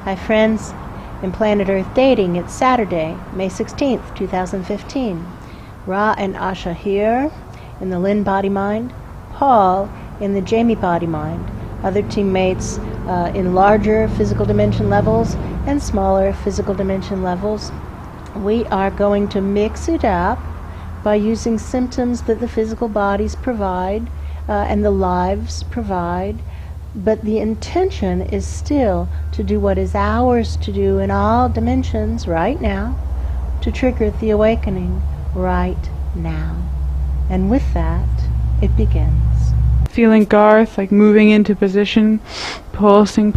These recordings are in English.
Hi friends, in Planet Earth Dating, it's Saturday, May 16th, 2015. Ra and Asha here in the Lynn-Body-Mind, Paul in the Jamie-Body-Mind, other teammates in larger physical dimension levels and smaller physical dimension levels. We are going to mix it up by using symptoms that the physical bodies provide and the lives provide. But the intention is still to do what is ours to do in all dimensions right now, to trigger the awakening right now. And with that, it begins. Feeling Garth like moving into position, pulsing,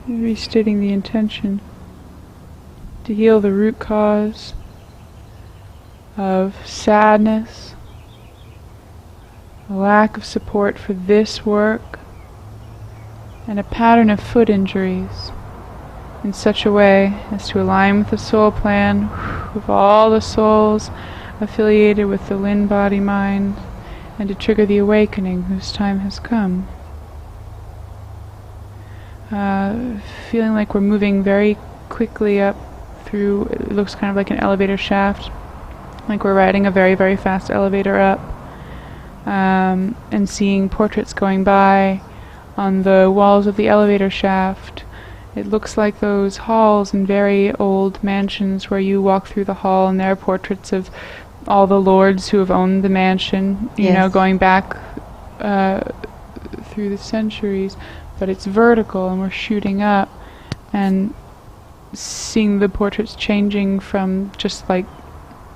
restating the intention to heal the root cause of sadness, a lack of support for this work, and a pattern of foot injuries in such a way as to align with the soul plan of all the souls affiliated with the Lynn-Body-Mind and to trigger the awakening whose time has come. Feeling like we're moving very quickly up through, it looks kind of like an elevator shaft, like we're riding a very, very fast elevator up, and seeing portraits going by on the walls of the elevator shaft. It looks like those halls in very old mansions where you walk through the hall and there are portraits of all the lords who have owned the mansion, you know, going back through the centuries. But it's vertical and we're shooting up and seeing the portraits changing from just like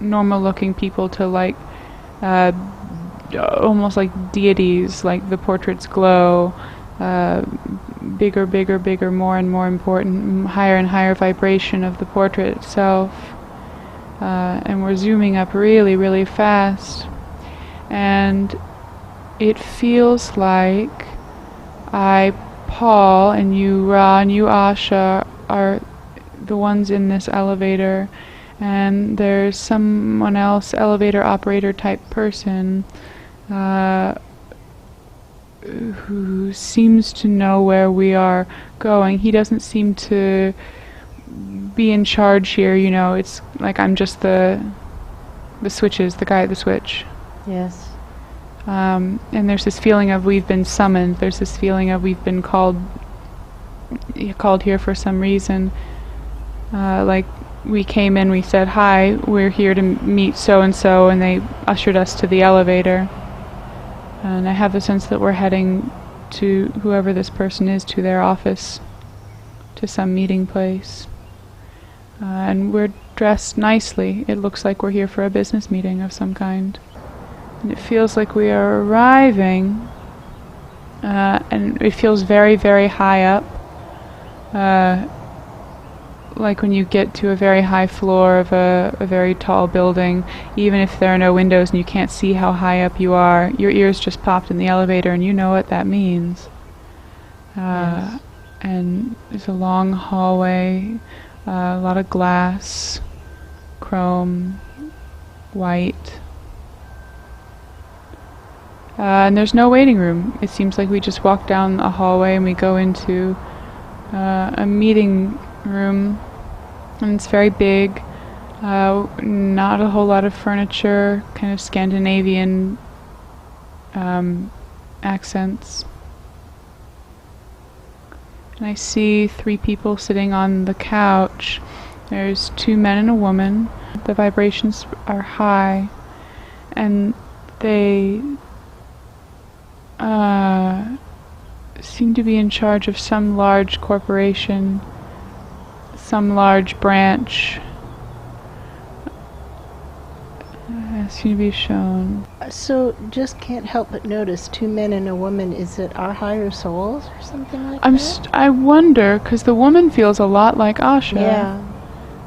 normal looking people to like almost like deities, like the portraits glow. Bigger, more and more important, higher and higher vibration of the portrait itself. And we're zooming up really, really fast. And it feels like Paul, and you, Ra, and you, Asha, are the ones in this elevator. And there's someone else, elevator operator type person, who seems to know where we are going. He doesn't seem to be in charge here, you know. It's like I'm just the switches, the guy at the switch. Yes. And there's this feeling of we've been summoned. There's this feeling of we've been called here for some reason. Like we came in, we said, "Hi, we're here to meet so-and-so," and they ushered us to the elevator. And I have the sense that we're heading to whoever this person is, to their office, to some meeting place. And we're dressed nicely. It looks like we're here for a business meeting of some kind. And it feels like we are arriving, and it feels very, very high up. Like when you get to a very high floor of a very tall building, even if there are no windows and you can't see how high up you are, your ears just popped in the elevator and you know what that means. Yes. And there's a long hallway, a lot of glass, chrome, white. And there's no waiting room. It seems like we just walk down a hallway and we go into a meeting room, and it's very big, not a whole lot of furniture, kind of Scandinavian accents. And I see 3 people sitting on the couch. There's 2 men and a woman. The vibrations are high, and they seem to be in charge of some large corporation, some large branch. Seem to be shown. So just can't help but notice 2 men and a woman. Is it our higher souls or something like that? I wonder, because the woman feels a lot like Asha. Yeah.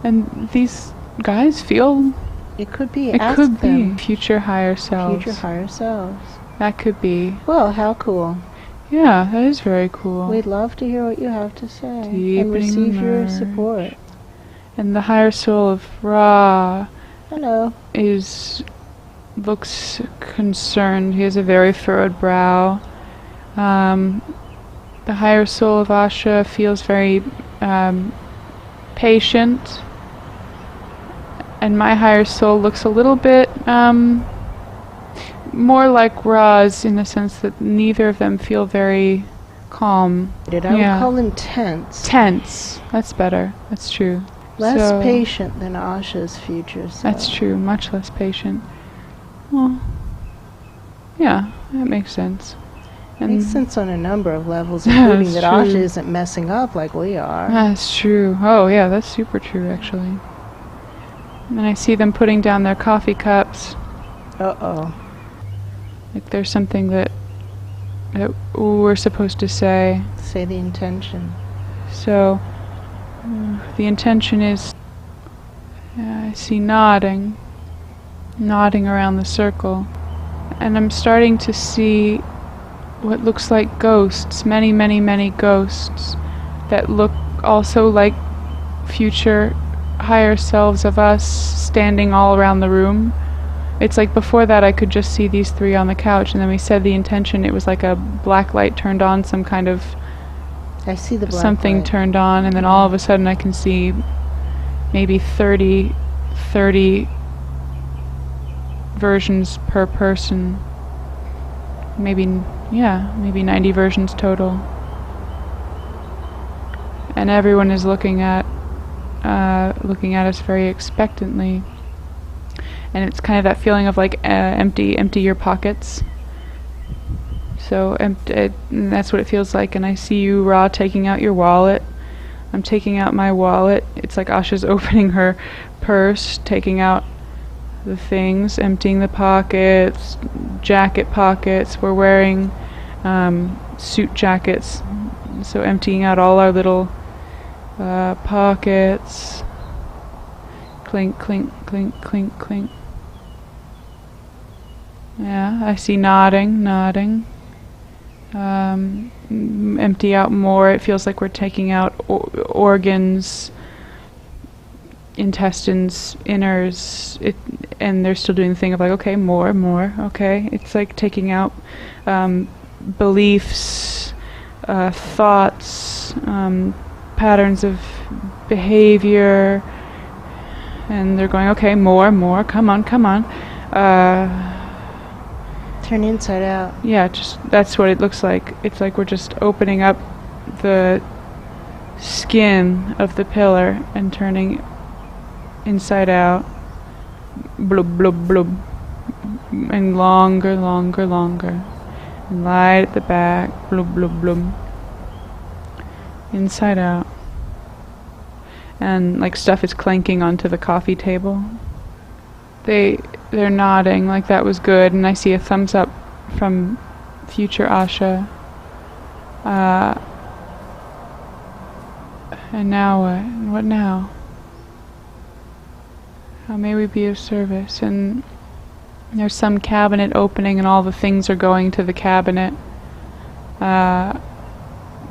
And these guys feel... It could be. It Ask could them. be future higher selves. Future higher selves. That could be. Well, how cool. Yeah, that is very cool. We'd love to hear what you have to say and Deepening receive your merge. support. And the higher soul of Ra Hello. looks concerned. He has a very furrowed brow. the higher soul of Asha feels very patient, and my higher soul looks a little bit more like Ra's, in the sense that neither of them feel very calm. I would call him tense. Tense. That's better. That's true. Less patient than Asha's future self. That's true. Much less patient. Well, yeah, that makes sense. And makes sense on a number of levels, including that Asha isn't messing up like we are. That's true. Oh, yeah, that's super true, actually. And I see them putting down their coffee cups. Uh-oh. Like there's something that we're supposed to say. Say the intention. So, the intention is, I see nodding around the circle. And I'm starting to see what looks like ghosts, many, many, many ghosts that look also like future higher selves of us standing all around the room. It's like before that I could just see these three on the couch, and then we said the intention, it was like a black light turned on, some kind of I see the black something light. Turned on, and then all of a sudden I can see maybe 30 versions per person. Maybe 90 versions total. And everyone is looking at us very expectantly. And it's kind of that feeling of like empty your pockets. So that's what it feels like. And I see you, Ra, taking out your wallet. I'm taking out my wallet. It's like Asha's opening her purse, taking out the things, emptying the pockets, jacket pockets. We're wearing suit jackets, so emptying out all our little pockets. Clink, clink, clink, clink, clink. Yeah, I see nodding. Empty out more. It feels like we're taking out organs, intestines, inners, and they're still doing the thing of like, okay, more, okay. It's like taking out beliefs, thoughts, patterns of behavior, and they're going, okay, more, come on. Turn inside out. Yeah, just that's what it looks like. It's like we're just opening up the skin of the pillar and turning inside out. Blub, blub, blub. And longer. And light at the back. Blub, blub, blub. Inside out. And like stuff is clanking onto the coffee table. They're nodding like that was good, and I see a thumbs up from future Asha. And now what? What now? How may we be of service? And there's some cabinet opening, and all the things are going to the cabinet. But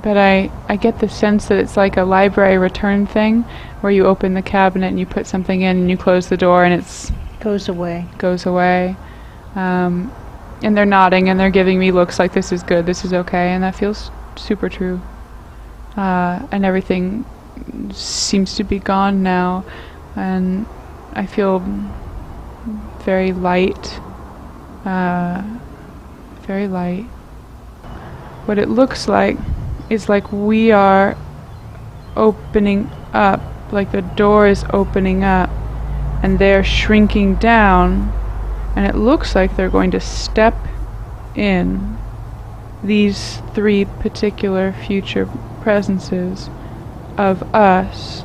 I get the sense that it's like a library return thing, where you open the cabinet and you put something in and you close the door and it's goes away. And they're nodding and they're giving me looks like this is good, this is okay, and that feels super true. And everything seems to be gone now, and I feel very light. Very light. What it looks like is like we are opening up, like the door is opening up, and they're shrinking down, and it looks like they're going to step in, these three particular future presences of us.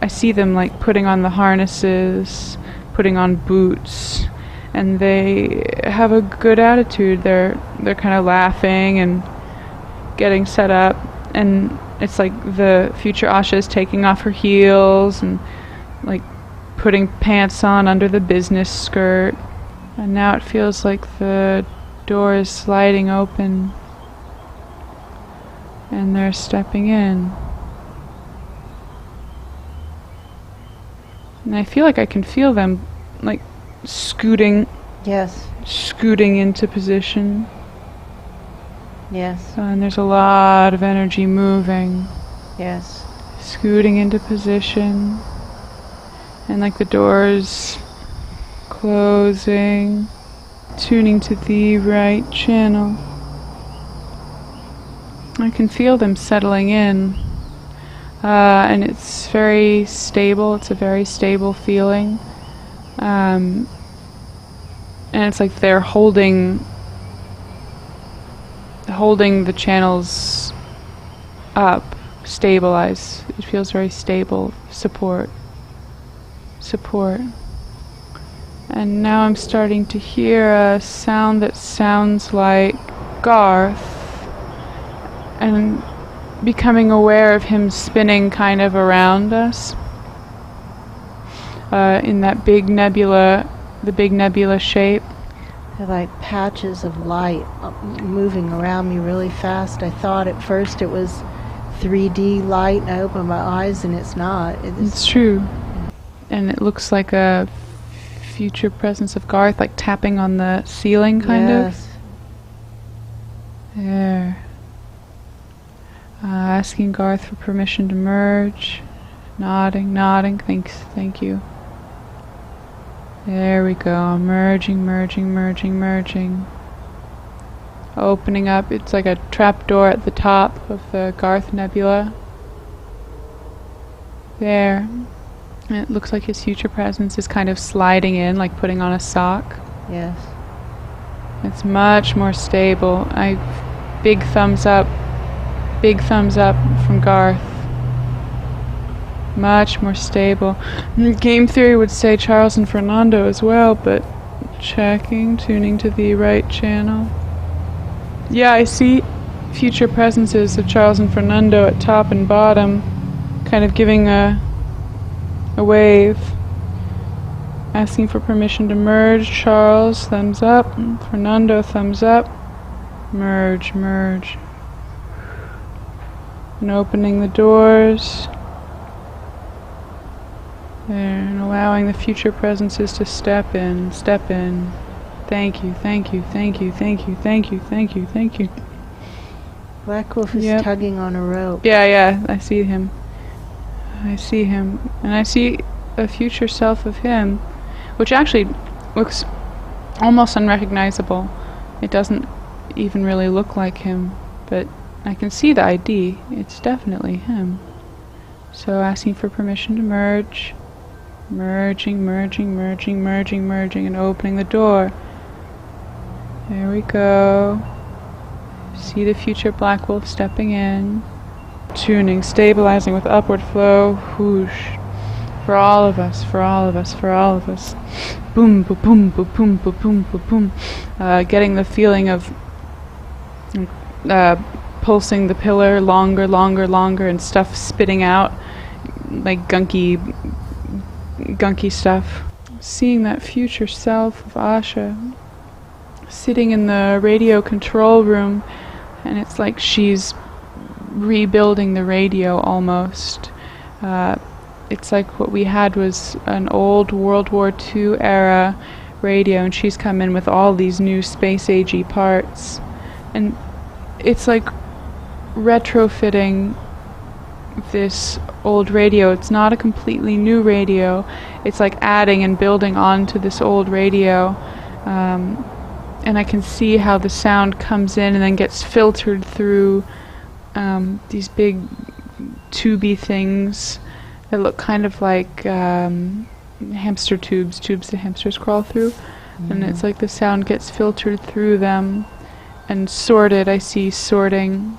I see them like putting on the harnesses, putting on boots, and they have a good attitude. They're kind of laughing and getting set up, and it's like the future Asha is taking off her heels and like putting pants on under the business skirt, and now it feels like the door is sliding open and they're stepping in. And I feel like I can feel them like scooting Yes. scooting into position. Yes. And there's a lot of energy moving. Yes. Scooting into position. And like the doors closing. Tuning to the right channel. I can feel them settling in. And it's very stable. It's a very stable feeling. And it's like they're holding the channels up, stabilize. It feels very stable. Support. And now I'm starting to hear a sound that sounds like Garth, and becoming aware of him spinning kind of around us in that big nebula, the big nebula shape. They're like patches of light moving around me really fast. I thought at first it was 3D light, and I opened my eyes and it's not. It's true. And it looks like a future presence of Garth, like tapping on the ceiling kind of. There. Asking Garth for permission to merge. Nodding. Thank you. There we go. Merging. Opening up. It's like a trapdoor at the top of the Garth nebula. There. And it looks like his future presence is kind of sliding in, like putting on a sock. Yes. It's much more stable. Big thumbs up from Garth. Much more stable. Game theory would say Charles and Fernando as well, but checking, tuning to the right channel. Yeah, I see future presences of Charles and Fernando at top and bottom, kind of giving a wave. Asking for permission to merge. Charles, thumbs up. Fernando, thumbs up. Merge. And opening the doors. There, and allowing the future presences to step in. Thank you. Black Wolf is tugging on a rope. Yeah, I see him. And I see a future self of him, which actually looks almost unrecognizable. It doesn't even really look like him, but I can see the ID. It's definitely him. So asking for permission to merge. Merging, and opening the door. There we go. See the future Black Wolf stepping in. Tuning, stabilizing with upward flow. Whoosh. For all of us. Boom, boom. Getting the feeling of pulsing the pillar longer, and stuff spitting out like gunky stuff. Seeing that future self of Asha sitting in the radio control room, and it's like she's rebuilding the radio almost. It's like what we had was an old World War II era radio, and she's come in with all these new space-agey parts, and it's like retrofitting this old radio. It's not a completely new radio. It's like adding and building onto this old radio, and I can see how the sound comes in and then gets filtered through these big tubey things that look kind of like hamster tubes that hamsters crawl through. And it's like the sound gets filtered through them and sorted. I see sorting.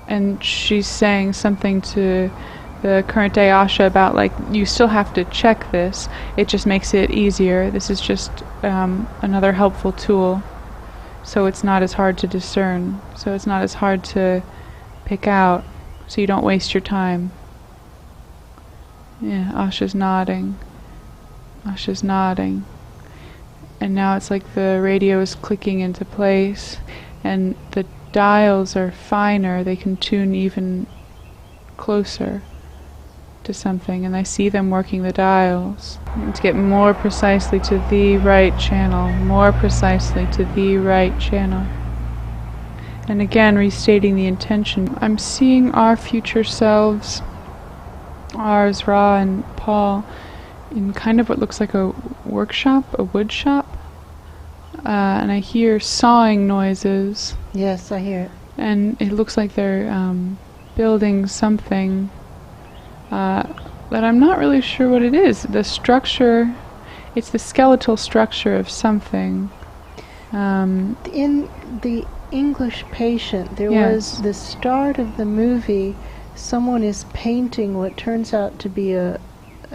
And she's saying something to the current day Asha about, like, you still have to check this. It just makes it easier. This is just another helpful tool. So it's not as hard to discern. So it's not as hard to pick out. So you don't waste your time. Yeah, Asha's nodding. And now it's like the radio is clicking into place, and the dials are finer. They can tune even closer. to something, and I see them working the dials to get more precisely to the right channel, more precisely to the right channel. And again, restating the intention. I'm seeing our future selves, ours, Ra and Paul, in kind of what looks like a workshop, a wood shop. And I hear sawing noises. Yes, I hear it. And it looks like they're building something that I'm not really sure what it is. The structure, it's the skeletal structure of something. In the English Patient, there was the start of the movie, someone is painting what turns out to be a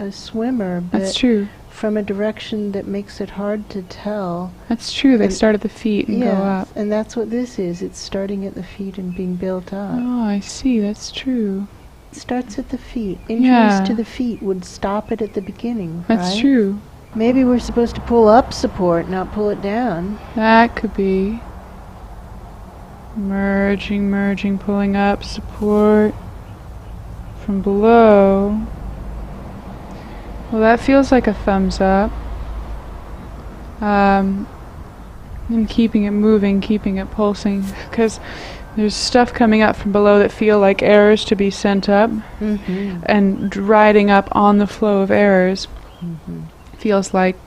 swimmer, but That's true. from a direction that makes it hard to tell. That's true. They start at the feet and go up. And that's what this is. It's starting at the feet and being built up. Oh, I see. That's true. It starts at the feet. Injuries to the feet would stop it at the beginning, That's right? true. Maybe we're supposed to pull up support, not pull it down. That could be. Merging, merging, pulling up support from below. Well, that feels like a thumbs up. And keeping it moving, keeping it pulsing, because there's stuff coming up from below that feel like errors to be sent up, and riding up on the flow of errors feels like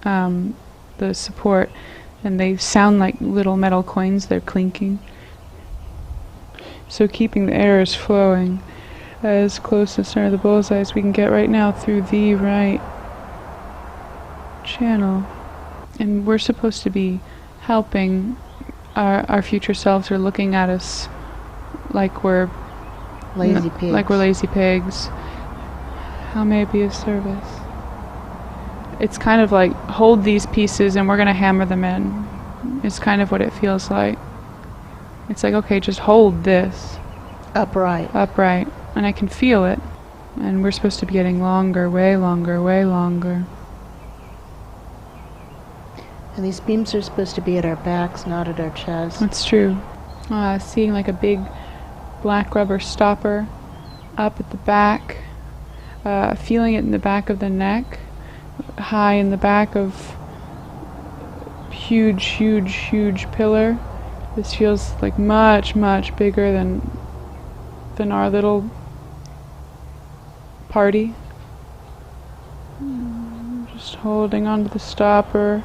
the support, and they sound like little metal coins. They're clinking. So keeping the errors flowing as close to the center of the bullseye as we can get right now through the right channel. And we're supposed to be helping our future selves, are looking at us like we're Lazy pigs. Like we're lazy pigs. How may I be of service? It's kind of like, hold these pieces and we're going to hammer them in. It's kind of what it feels like. It's like, okay, just hold this. Upright. Upright. And I can feel it. And we're supposed to be getting longer, way longer, way longer. And these beams are supposed to be at our backs, not at our chests. That's true. Seeing like a big black rubber stopper up at the back. Feeling it in the back of the neck. High in the back of huge, huge, huge pillar. This feels like much, much bigger than our little party. Just holding onto the stopper,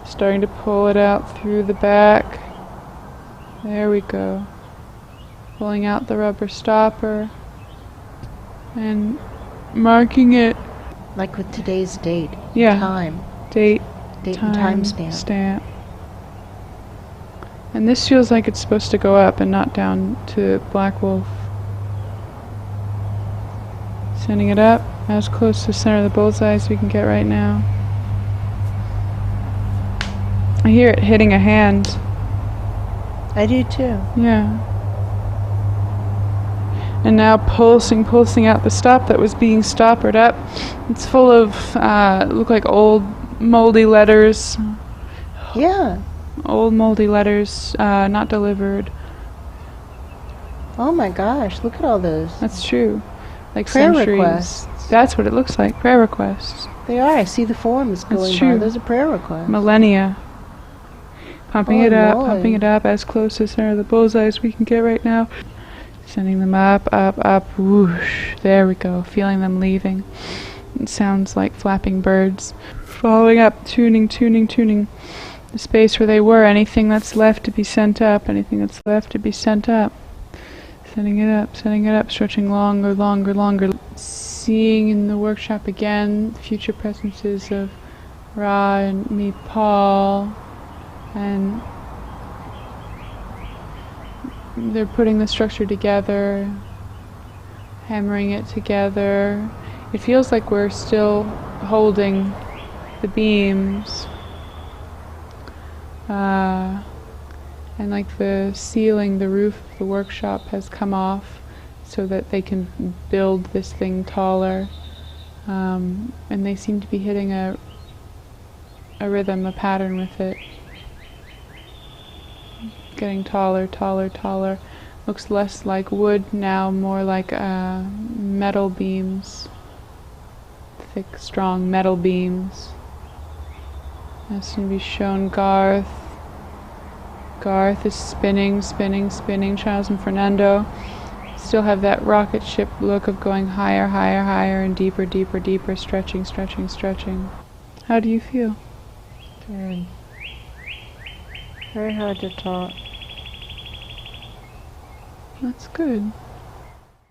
starting to pull it out through the back. There we go. Pulling out the rubber stopper and marking it. Like with today's date. Yeah. Time. Date and time stamp. And this feels like it's supposed to go up and not down to Black Wolf. Sending it up as close to the center of the bullseye as we can get right now. I hear it hitting a hand. I do too. Yeah. And now pulsing out the stop that was being stoppered up. It's full of, look like old moldy letters. Yeah. Old moldy letters, not delivered. Oh my gosh, look at all those. That's true. Like prayer centuries. requests. That's what it looks like, prayer requests. They are. I see the forms That's going true. by. Those are prayer requests. Millennia. Pumping Oh, it up, Lord. pumping it up as close to the center of the bullseye as we can get right now. Sending them up, up, up, whoosh. There we go. Feeling them leaving. It sounds like flapping birds. Following up, tuning the space where they were. Anything that's left to be sent up. Anything that's left to be sent up. Sending it up, stretching longer, longer, longer. Seeing in the workshop again, future presences of Ra and me, Paul, and they're putting the structure together, hammering it together. It feels like we're still holding the beams. And like the ceiling, the roof of the workshop has come off so that they can build this thing taller. And they seem to be hitting a rhythm, a pattern with it. Getting taller, taller, taller. Looks less like wood now, more like metal beams. Thick, strong metal beams. That's going to be shown Garth. Garth is spinning, spinning, spinning. Charles and Fernando still have that rocket ship look of going higher, higher, higher, and deeper, deeper, deeper, stretching, stretching, stretching. How do you feel? Good. Very hard to talk. That's good.